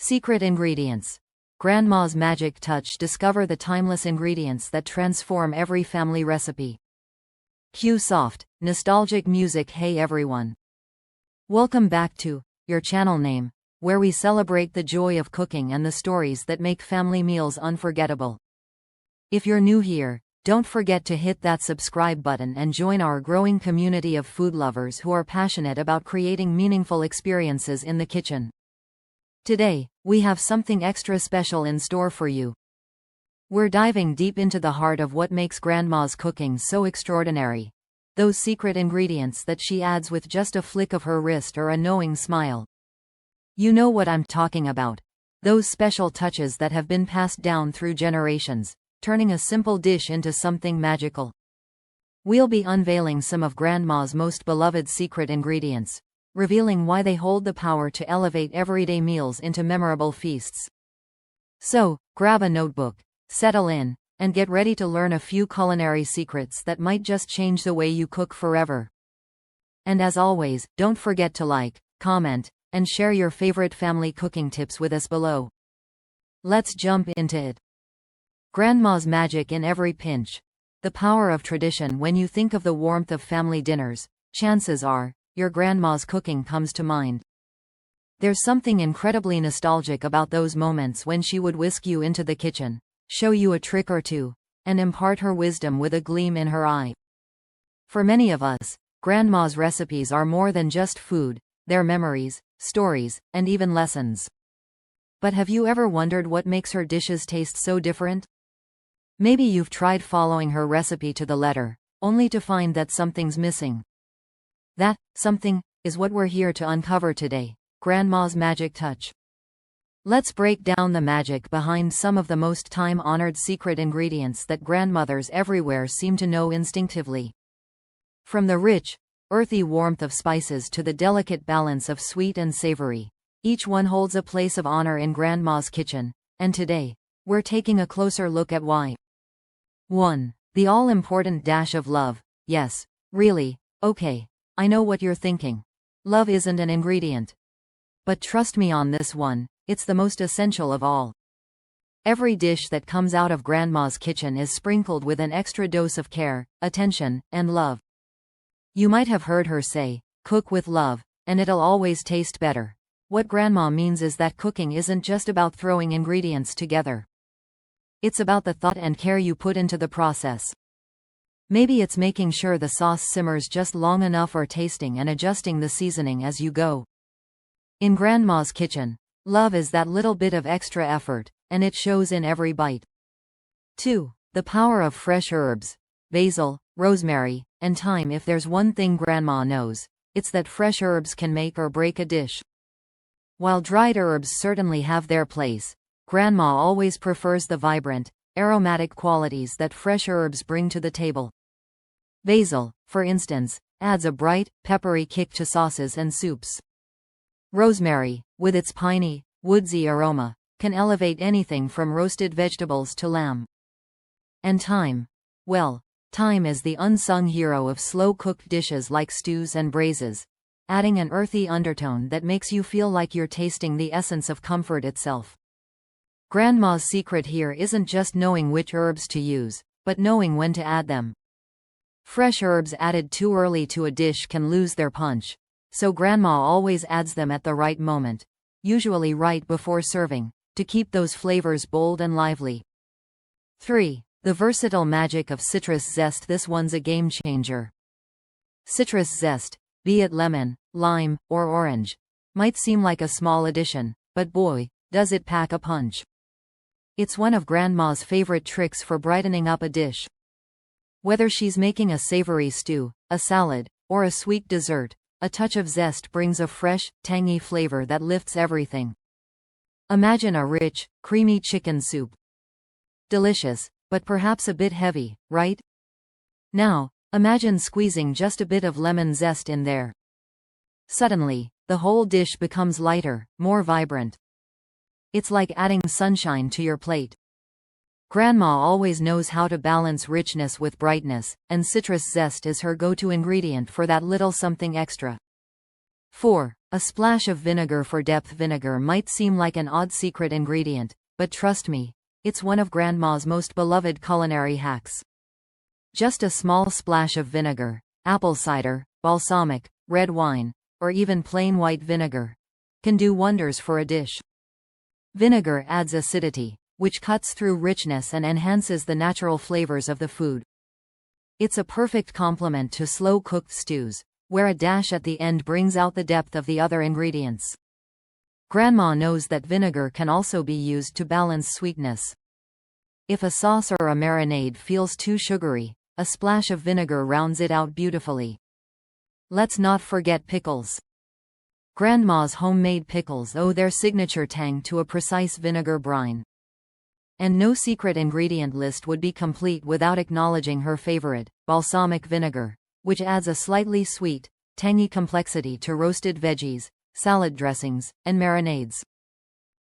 Secret ingredients. Grandma's magic touch. Discover the timeless ingredients that transform every family recipe. Cue soft, nostalgic music. Hey everyone. Welcome back to your channel name, where we celebrate the joy of cooking and the stories that make family meals unforgettable. If you're new here, don't forget to hit that subscribe button and join our growing community of food lovers who are passionate about creating meaningful experiences in the kitchen. Today, we have something extra special in store for you. We're diving deep into the heart of what makes Grandma's cooking so extraordinary. Those secret ingredients that she adds with just a flick of her wrist or a knowing smile. You know what I'm talking about. Those special touches that have been passed down through generations, turning a simple dish into something magical. We'll be unveiling some of Grandma's most beloved secret ingredients, revealing why they hold the power to elevate everyday meals into memorable feasts. So, grab a notebook, settle in, and get ready to learn a few culinary secrets that might just change the way you cook forever. And as always, don't forget to like, comment, and share your favorite family cooking tips with us below. Let's jump into it. Grandma's magic in every pinch. The power of tradition. When you think of the warmth of family dinners, chances are, your grandma's cooking comes to mind. There's something incredibly nostalgic about those moments when she would whisk you into the kitchen, show you a trick or two, and impart her wisdom with a gleam in her eye. For many of us, Grandma's recipes are more than just food, they're memories, stories, and even lessons. But have you ever wondered what makes her dishes taste so different? Maybe you've tried following her recipe to the letter, only to find that something's missing. That something is what we're here to uncover today, Grandma's magic touch. Let's break down the magic behind some of the most time-honored secret ingredients that grandmothers everywhere seem to know instinctively. From the rich, earthy warmth of spices to the delicate balance of sweet and savory, each one holds a place of honor in Grandma's kitchen, and today, we're taking a closer look at why. 1. The all-important dash of love. Yes, really, okay, I know what you're thinking. Love isn't an ingredient. But trust me on this one, it's the most essential of all. Every dish that comes out of Grandma's kitchen is sprinkled with an extra dose of care, attention, and love. You might have heard her say, cook with love, and it'll always taste better. What Grandma means is that cooking isn't just about throwing ingredients together. It's about the thought and care you put into the process. Maybe it's making sure the sauce simmers just long enough or tasting and adjusting the seasoning as you go. In Grandma's kitchen, love is that little bit of extra effort, and it shows in every bite. 2. The power of fresh herbs. Basil, rosemary, and thyme. If there's one thing Grandma knows, it's that fresh herbs can make or break a dish. While dried herbs certainly have their place, Grandma always prefers the vibrant, aromatic qualities that fresh herbs bring to the table. Basil, for instance, adds a bright, peppery kick to sauces and soups. Rosemary, with its piney, woodsy aroma, can elevate anything from roasted vegetables to lamb. And thyme. Well, thyme is the unsung hero of slow-cooked dishes like stews and braises, adding an earthy undertone that makes you feel like you're tasting the essence of comfort itself. Grandma's secret here isn't just knowing which herbs to use, but knowing when to add them. Fresh herbs added too early to a dish can lose their punch, so Grandma always adds them at the right moment, usually right before serving, to keep those flavors bold and lively. 3. The versatile magic of citrus zest. This one's a game changer. Citrus zest, be it lemon, lime, or orange, might seem like a small addition, but boy, does it pack a punch. It's one of Grandma's favorite tricks for brightening up a dish. Whether she's making a savory stew, a salad, or a sweet dessert, a touch of zest brings a fresh, tangy flavor that lifts everything. Imagine a rich, creamy chicken soup. Delicious, but perhaps a bit heavy, right? Now, imagine squeezing just a bit of lemon zest in there. Suddenly, the whole dish becomes lighter, more vibrant. It's like adding sunshine to your plate. Grandma always knows how to balance richness with brightness, and citrus zest is her go-to ingredient for that little something extra. 4. A splash of vinegar for depth. Vinegar might seem like an odd secret ingredient, but trust me, it's one of Grandma's most beloved culinary hacks. Just a small splash of vinegar, apple cider, balsamic, red wine, or even plain white vinegar, can do wonders for a dish. Vinegar adds acidity, which cuts through richness and enhances the natural flavors of the food. It's a perfect complement to slow-cooked stews, where a dash at the end brings out the depth of the other ingredients. Grandma knows that vinegar can also be used to balance sweetness. If a sauce or a marinade feels too sugary, a splash of vinegar rounds it out beautifully. Let's not forget pickles. Grandma's homemade pickles owe their signature tang to a precise vinegar brine. And no secret ingredient list would be complete without acknowledging her favorite, balsamic vinegar, which adds a slightly sweet, tangy complexity to roasted veggies, salad dressings, and marinades.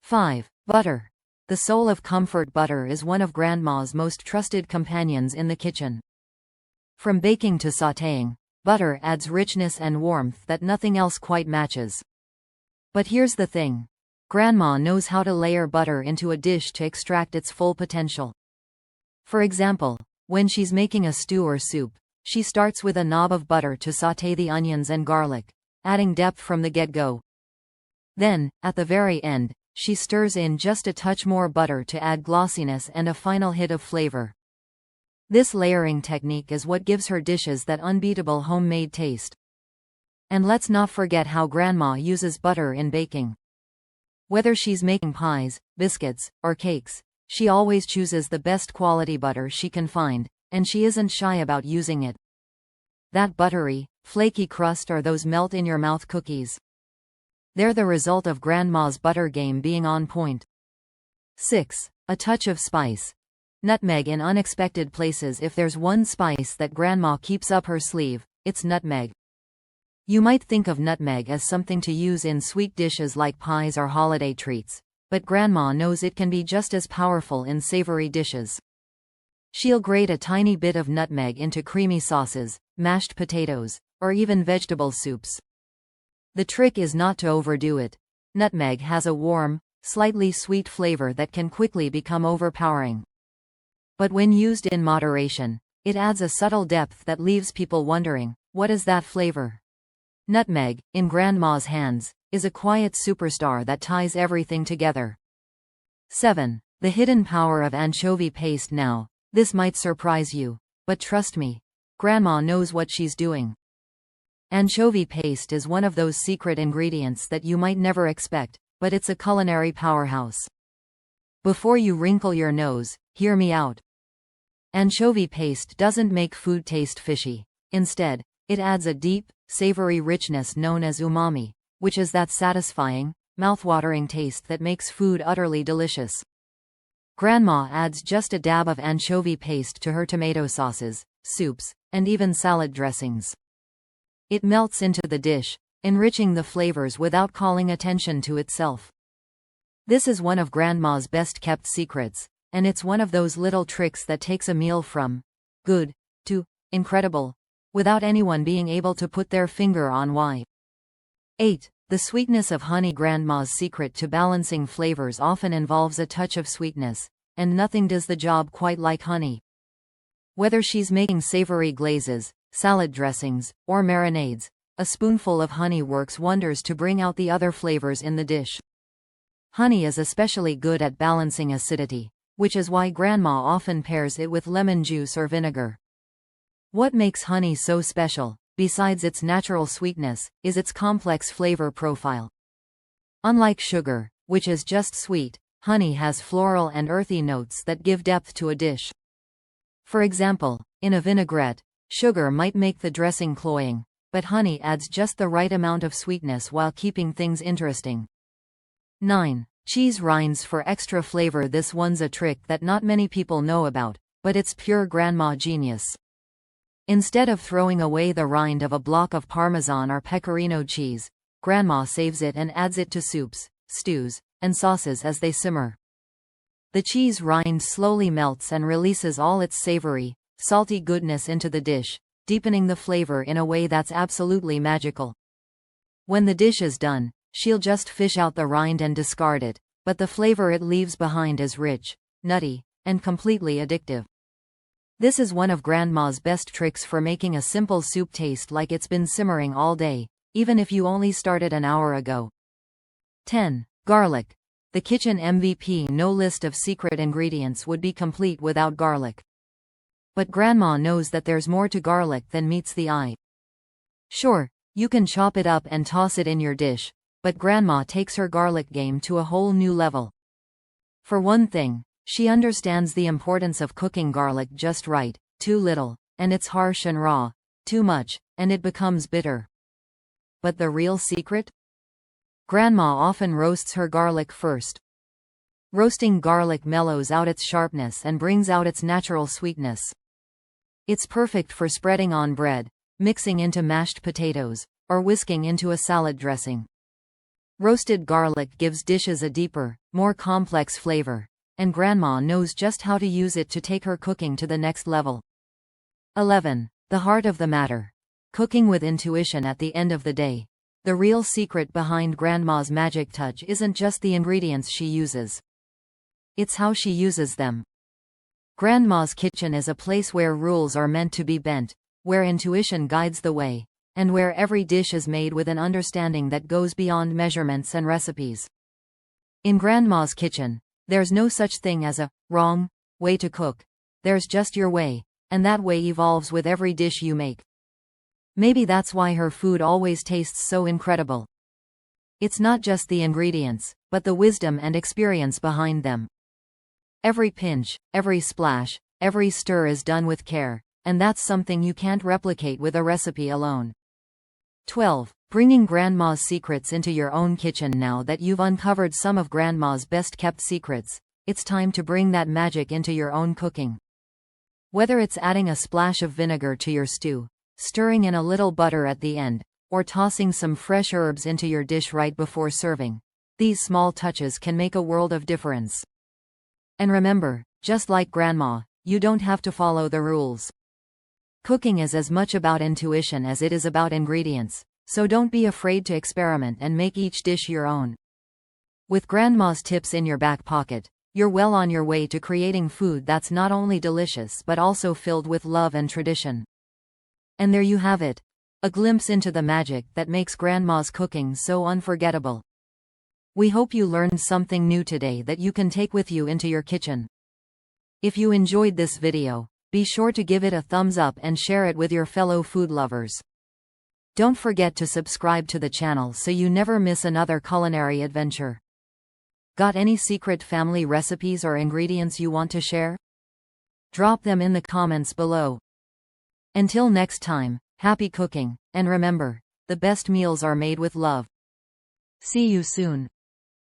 5. Butter. The soul of comfort. Butter is one of Grandma's most trusted companions in the kitchen. From baking to sautéing, butter adds richness and warmth that nothing else quite matches. But here's the thing. Grandma knows how to layer butter into a dish to extract its full potential. For example, when she's making a stew or soup, she starts with a knob of butter to sauté the onions and garlic, adding depth from the get-go. Then, at the very end, she stirs in just a touch more butter to add glossiness and a final hit of flavor. This layering technique is what gives her dishes that unbeatable homemade taste. And let's not forget how Grandma uses butter in baking. Whether she's making pies, biscuits, or cakes, she always chooses the best quality butter she can find, and she isn't shy about using it. That buttery, flaky crust or those melt-in-your-mouth cookies. They're the result of Grandma's butter game being on point. 6. A touch of spice. Nutmeg in unexpected places. If there's one spice that Grandma keeps up her sleeve, it's nutmeg. You might think of nutmeg as something to use in sweet dishes like pies or holiday treats, but Grandma knows it can be just as powerful in savory dishes. She'll grate a tiny bit of nutmeg into creamy sauces, mashed potatoes, or even vegetable soups. The trick is not to overdo it. Nutmeg has a warm, slightly sweet flavor that can quickly become overpowering. But when used in moderation, it adds a subtle depth that leaves people wondering, what is that flavor? Nutmeg, in Grandma's hands, is a quiet superstar that ties everything together. 7. The hidden power of anchovy paste. Now, this might surprise you, but trust me, Grandma knows what she's doing. Anchovy paste is one of those secret ingredients that you might never expect, but it's a culinary powerhouse. Before you wrinkle your nose, hear me out. Anchovy paste doesn't make food taste fishy. Instead, it adds a deep, savory richness known as umami, which is that satisfying, mouth-watering taste that makes food utterly delicious. Grandma adds just a dab of anchovy paste to her tomato sauces, soups, and even salad dressings. It melts into the dish, enriching the flavors without calling attention to itself. This is one of Grandma's best-kept secrets, and it's one of those little tricks that takes a meal from good to incredible, without anyone being able to put their finger on why. 8. The sweetness of honey. Grandma's secret to balancing flavors often involves a touch of sweetness, and nothing does the job quite like honey. Whether she's making savory glazes, salad dressings, or marinades, a spoonful of honey works wonders to bring out the other flavors in the dish. Honey is especially good at balancing acidity, which is why Grandma often pairs it with lemon juice or vinegar. What makes honey so special, besides its natural sweetness, is its complex flavor profile. Unlike sugar, which is just sweet, honey has floral and earthy notes that give depth to a dish. For example, in a vinaigrette, sugar might make the dressing cloying, but honey adds just the right amount of sweetness while keeping things interesting. 9. Cheese rinds for extra flavor. This one's a trick that not many people know about, but it's pure Grandma genius. Instead of throwing away the rind of a block of Parmesan or Pecorino cheese, Grandma saves it and adds it to soups, stews, and sauces as they simmer. The cheese rind slowly melts and releases all its savory, salty goodness into the dish, deepening the flavor in a way that's absolutely magical. When the dish is done, she'll just fish out the rind and discard it, but the flavor it leaves behind is rich, nutty, and completely addictive. This is one of Grandma's best tricks for making a simple soup taste like it's been simmering all day, even if you only started an hour ago. 10. Garlic. The kitchen MVP. No list of secret ingredients would be complete without garlic. But Grandma knows that there's more to garlic than meets the eye. Sure, you can chop it up and toss it in your dish, but Grandma takes her garlic game to a whole new level. For one thing, she understands the importance of cooking garlic just right. Too little, and it's harsh and raw. Too much, and it becomes bitter. But the real secret? Grandma often roasts her garlic first. Roasting garlic mellows out its sharpness and brings out its natural sweetness. It's perfect for spreading on bread, mixing into mashed potatoes, or whisking into a salad dressing. Roasted garlic gives dishes a deeper, more complex flavor, and Grandma knows just how to use it to take her cooking to the next level. 11. The heart of the matter. Cooking with intuition. At the end of the day, the real secret behind Grandma's magic touch isn't just the ingredients she uses. It's how she uses them. Grandma's kitchen is a place where rules are meant to be bent, where intuition guides the way, and where every dish is made with an understanding that goes beyond measurements and recipes. In Grandma's kitchen, there's no such thing as a wrong way to cook. There's just your way, and that way evolves with every dish you make. Maybe that's why her food always tastes so incredible. It's not just the ingredients, but the wisdom and experience behind them. Every pinch, every splash, every stir is done with care, and that's something you can't replicate with a recipe alone. 12. Bringing Grandma's secrets into your own kitchen. Now that you've uncovered some of Grandma's best-kept secrets, it's time to bring that magic into your own cooking. Whether it's adding a splash of vinegar to your stew, stirring in a little butter at the end, or tossing some fresh herbs into your dish right before serving, these small touches can make a world of difference. And remember, just like Grandma, you don't have to follow the rules. Cooking is as much about intuition as it is about ingredients, so don't be afraid to experiment and make each dish your own. With Grandma's tips in your back pocket, you're well on your way to creating food that's not only delicious but also filled with love and tradition. And there you have it, a glimpse into the magic that makes Grandma's cooking so unforgettable. We hope you learned something new today that you can take with you into your kitchen. If you enjoyed this video, be sure to give it a thumbs up and share it with your fellow food lovers. Don't forget to subscribe to the channel so you never miss another culinary adventure. Got any secret family recipes or ingredients you want to share? Drop them in the comments below. Until next time, happy cooking, and remember, the best meals are made with love. See you soon.